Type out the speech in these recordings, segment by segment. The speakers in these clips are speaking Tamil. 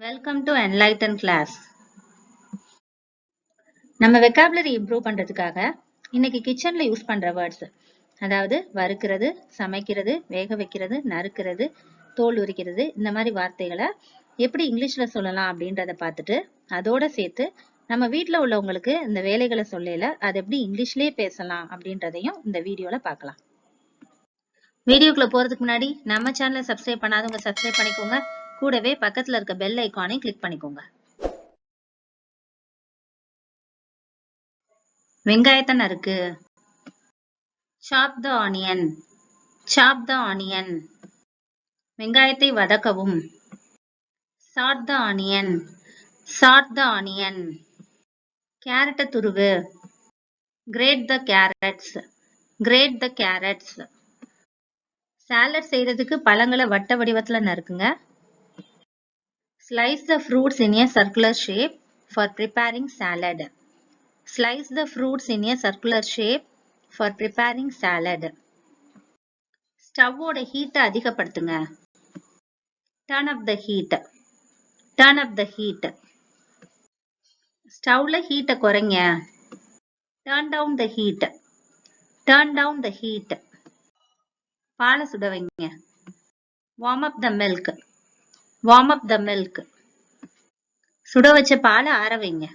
Welcome to enlighten class. நம்ம vocabulary improve பண்றதுக்காக இன்னைக்கு கிச்சன்ல யூஸ் பண்ற வேர்ட்ஸ், அதாவது வறுக்கிறது, சமைக்கிறது, வேக வைக்கிறது, நறுக்கிறது, தோல் உரிக்கிறது, இந்த மாதிரி வார்த்தைகளை எப்படி இங்கிலீஷ்ல சொல்லலாம் அப்படின்றத பார்த்துட்டு அதோட சேர்த்து நம்ம வீட்டில் உள்ளவங்களுக்கு இந்த வேலைகளை சொல்லல அது எப்படி இங்கிலீஷ்லயே பேசலாம் அப்படின்றதையும் இந்த வீடியோல பார்க்கலாம். வீடியோக்குள்ள போறதுக்கு முன்னாடி நம்ம சேனலை சப்ஸ்கிரைப் பண்ணாதவங்க சப்ஸ்கிரைப் பண்ணிக்கோங்க. கூடவே பக்கத்துல இருக்க பெல் ஐகானை கிளிக் பண்ணிக்கோங்க. வெங்காயத்தை நறுக்கு. chop the onion. chop the onion. வெங்காயத்தை வதக்கவும். salt the onion. salt the onion. கேரட்டை துருவு. grate the carrots. grate the carrots. Salad செய்யறதுக்கு பழங்களை வட்ட வடிவத்துல நறுக்குங்க. Slice the fruits in a circular shape for preparing salad. Slice the fruits in a circular shape for preparing salad. ஸ்டவ்வோட ஹீட்டை அதிகப்படுத்துங்க. Turn up the heat. Turn up the heat. ஸ்டவ்ல ஹீட்டை குறைங்க. Turn down the heat. Turn down the heat. பாலை சுட வைங்க. Warm up the milk. Warm up the milk. சுட வச்ச பாலை ஆற வைங்க.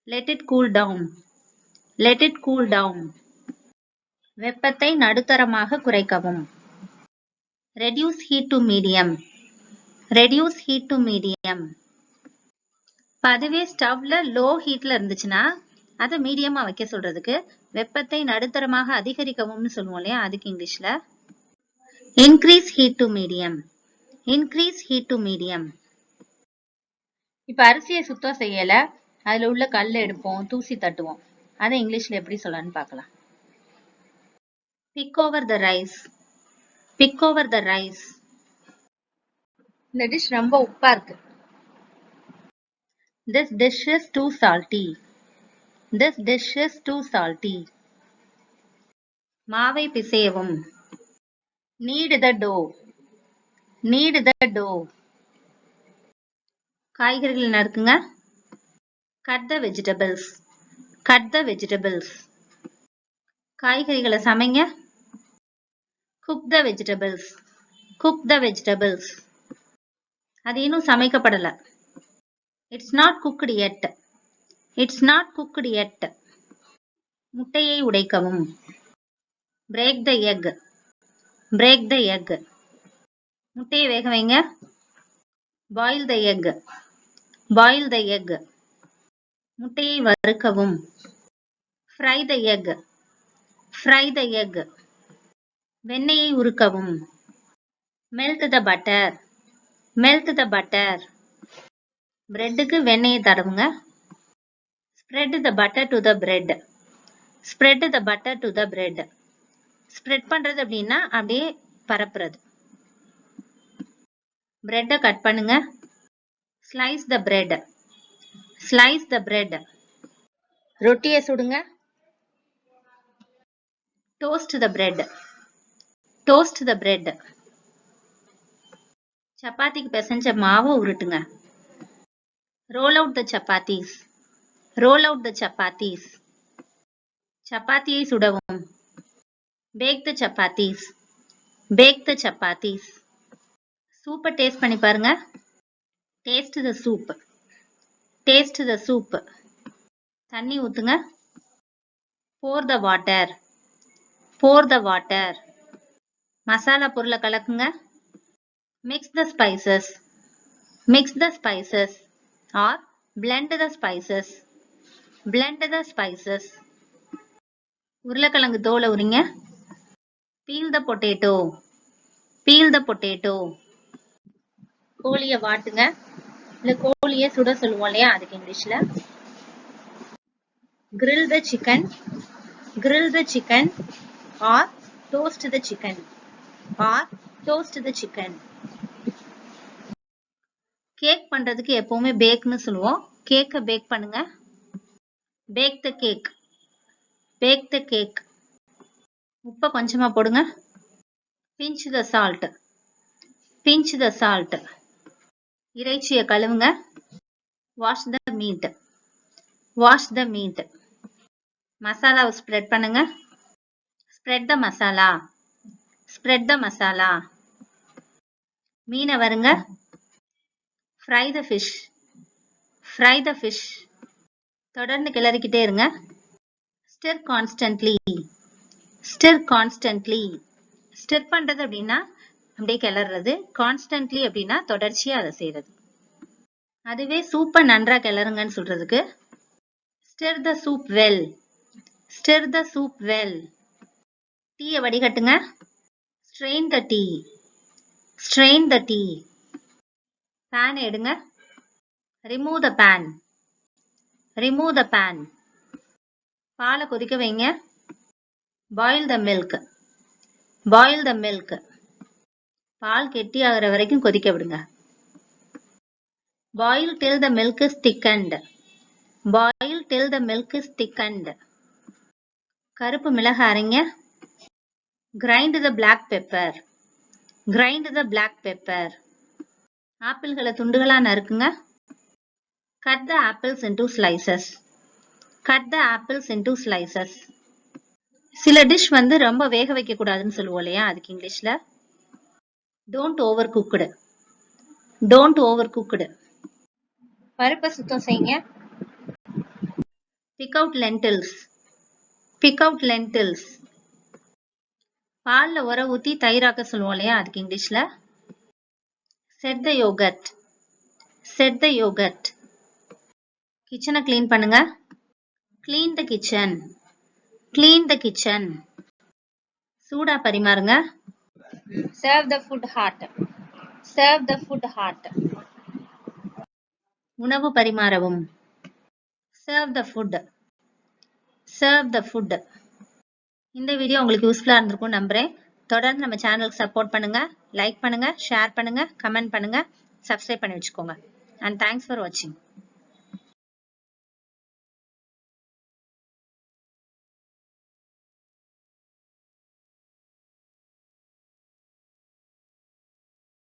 Let it cool down. Let it cool down. வெப்பத்தை நடுத்தரமாக குறைக்கவும். Reduce heat to medium. Reduce heat to medium. அதுவே ஸ்டவ்ல லோ ஹீட்ல இருந்துச்சுன்னா அதை மீடியமா வைக்க சொல்றதுக்கு வெப்பத்தை நடுத்தரமாக அதிகரிக்கவும்னு சொல்லுவோம் இல்லையா, அதுக்கு இங்கிலீஷ்ல increase heat to medium. Increase heat to medium. இப்ப அரிசியை சுத்தம் செய்யல, அதுல உள்ள கல்ல எடுப்போம், தூசி தட்டுவோம். அதை இங்கிலீஷ்ல எப்படி சொல்லலாம்னு பார்க்கலாம். Pick over the rice. Pick over the rice. இந்த டிஷ் ரொம்ப உப்பா இருக்கு. This dish is too salty. This dish is too salty. மாவை பிசையவும். Knead the dough. Knead the dough. காய்கறிகளை நறுக்குங்க. Cut the vegetables. Cut the vegetables. காய்கறிகளை சமைங்க. Cook the vegetables. Cook the vegetables. அது இன்னும் சமைக்கப்படல. It's not cooked yet. It's not cooked yet. முட்டையை உடைக்கவும். Break the egg. Break the egg. முட்டையை வேக வைங்க. Boil the egg. Boil the egg. முட்டையை வறுக்கவும். Fry the egg. Fry the egg. வெண்ணெயை உருக்கவும். Melt the butter. Melt the butter. பிரெட்டுக்கு வெண்ணெயை தடவுங்க. Spread the butter to the bread. Spread the butter to the bread. Spread பண்றது அப்படின்னா அப்படியே பரப்புறது. பிரெட்டை கட் பண்ணுங்க. Slice the bread. Slice the bread. ரொட்டியை சுடுங்க. Toast the bread. Toast the bread. சப்பாத்திக்கு பிசைஞ்ச மாவை உருட்டுங்க. Roll out the chapatis. Roll out the chapatis. சப்பாத்தியை சுடவும். Bake the chapatis. Bake the chapatis. சூப்பை டேஸ்ட் பண்ணி பாருங்க. Taste the soup. Taste the soup. தண்ணி ஊத்துங்க. Pour the water. Pour the water. Masala பொருளை கலக்குங்க. Mix the spices. Mix the spices. Or blend the spices. Blend the spices. உருளைக்கிழங்கு தோலை உரிங்க. Peel the potato. Peel the potato. கோழியை வாட்டுங்க. இல்ல கோழியை சுட சொல்லுவோம் இல்லையா, அதுக்கு இங்கிலீஷ்ல grill the chicken. Grill the chicken. Or toast the chicken. Or toast the chicken. Cake பண்றதுக்கு எப்பவுமே பேக்னு சொல்லுவோம். கேக்கை பேக் பண்ணுங்க. Bake the cake. Bake the cake. உப்பை கொஞ்சமா போடுங்க. Pinch the salt. Pinch the salt. இறைச்சியை கழுவுங்க. Wash the meat. Wash the meat. மசாலாவை ஸ்ப்ரெட் பண்ணுங்க. Spread the masala. Spread the masala. மீனை வருங்க. Fry the fish. Fry the fish. தொடர்ந்து கிளறிக்கிட்டே இருங்க. Stir constantly. Stir constantly. Stir பண்றது அப்படின்னா அப்படியே கிளறது. கான்ஸ்டன்ட்லி அப்படின்னா தொடர்ச்சியா அதை செய்யறது. அதுவே சூப்பை நன்றா கிளறுங்கன்னு சொல்றதுக்கு stir the soup well. Stir the soup well. டீயை வடிகட்டுங்க. Strain the tea. Strain the tea. Pan எடுங்க. Remove the pan. Remove the pan. பாலை கொதிக்க வைங்க. Boil the milk. Boil the milk. பால் கெட்டி ஆகிற வரைக்கும் கொதிக்க விடுங்க. Boil till the milk is thickened. Boil till the milk is thickened. கருப்பு மிளகாய் அரைங்க. grind the black pepper. grind the black pepper. ஆப்பிள்களை துண்டுகளா நறுக்குங்க. cut the apples into slices. cut the apples into slices. சில டிஷ் ரொம்ப வேக வைக்க கூடாதுன்னு சொல்லுவோம் இல்லையா, அதுக்கு இங்கிலீஷ்ல don't overcooked. don't overcooked. பருப்பை சுத்தம் செய்யுங்க. pick out lentils. pick out lentils. பால்ல உர ஊத்தி தயிராக்க சொல்லுவோம் இல்லையா, அதுக்கு இங்கிலீஷ்ல set the yogurt. set the yogurt. கிச்சனை கிளீன் பண்ணுங்க. clean the kitchen. clean the kitchen. சூடா பரிமாறுங்க. serve the food hot. serve the food hot. உணவு பரிமாறவும். serve the food. serve the food. இந்த வீடியோ உங்களுக்கு யூஸ்ஃபுல்லா இருந்திருக்கும் நம்புறேன். தொடர்ந்து நம்ம சேனலுக்கு சப்போர்ட் பண்ணுங்க. லைக் பண்ணுங்க, ஷேர் பண்ணுங்க, கமெண்ட் பண்ணுங்க, சப்ஸ்கிரைப் பண்ணி வச்சுக்கோங்க. and thanks for watching.